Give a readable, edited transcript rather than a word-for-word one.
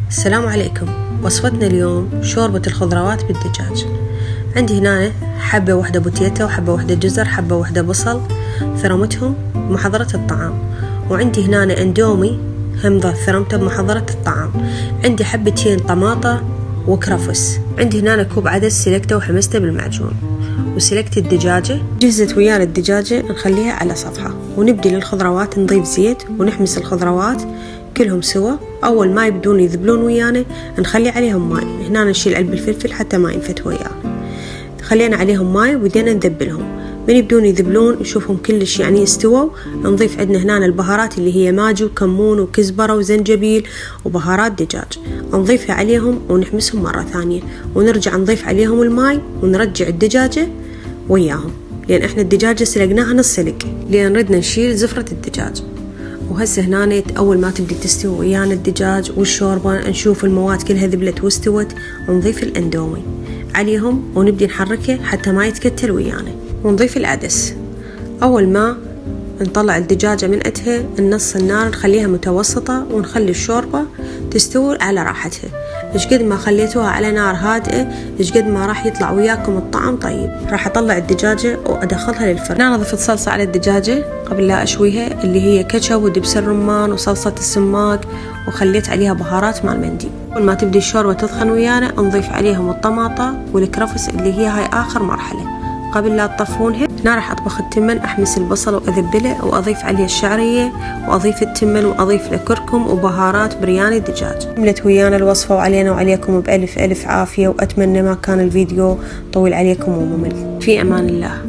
السلام عليكم. وصفتنا اليوم شوربة الخضروات بالدجاج. عندي هنا حبة واحدة بوتيتا وحبة واحدة جزر، حبة واحدة بصل ثرمتهم بمحضرة الطعام، وعندي هنا اندومي هم ثرمته بمحضرة الطعام، عندي حبتين طماطة وكرفس، عندي هنا كوب عدس سلكته وحمسته بالمعجون، وسلكت الدجاجة. جهزت ويانا الدجاجة نخليها على صفحة، ونبدي للخضروات نضيف زيت ونحمس الخضروات كلهم سوا. أول ما يبدون يذبلون ويانا نخلي عليهم ماي، هنا نشيل علبة الفلفل حتى ما ينفت ويانا، خلينا عليهم ماي وبدينا نذبلهم. من يبدون يذبلون نشوفهم كلش يعني استووا، نضيف عندنا هنا البهارات اللي هي ماجي وكمون وكزبرة وزنجبيل وبهارات دجاج، نضيفها عليهم ونحمسهم مرة ثانية، ونرجع نضيف عليهم الماي ونرجع الدجاجة وياهم، لأن احنا الدجاجة سلقناها نص سلق لأن ردنا نشيل زفرة الدجاج. وهسه هنا أول ما تبدي تستوي ويانا الدجاج والشوربة نشوف المواد كلها ذبلت واستوت، نضيف الأندومي عليهم ونبدي نحركه حتى ما يتكتل ويانا، ونضيف العدس. أول ما نطلع الدجاجة من عندها نص النار نخليها متوسطة، ونخلي الشوربة تستوي على راحتها. إيش قد ما خليتوها على نار هادئة إيش قد ما راح يطلع وياكم الطعم طيب. راح أطلع الدجاجة وأدخلها للفرن. أنا ضفت صلصة على الدجاجة قبل لا أشويها اللي هي كاتشب ودبس الرمان وصلصة السماق، وخليت عليها بهارات مع المندي. أول ما تبدي الشوربة تضخن ويانا نضيف عليهم الطماطة والكرفس اللي هي هاي آخر مرحلة قبل لا تطفونها. هنا راح أطبخ التمن، أحمس البصل وأذبله وأضيف عليه الشعرية وأضيف التمن وأضيف له كركم وبهارات برياني دجاج. كملت ويانا الوصفة وعلينا وعليكم بألف ألف عافية، وأتمنى ما كان الفيديو طويل عليكم وممل. في أمان الله.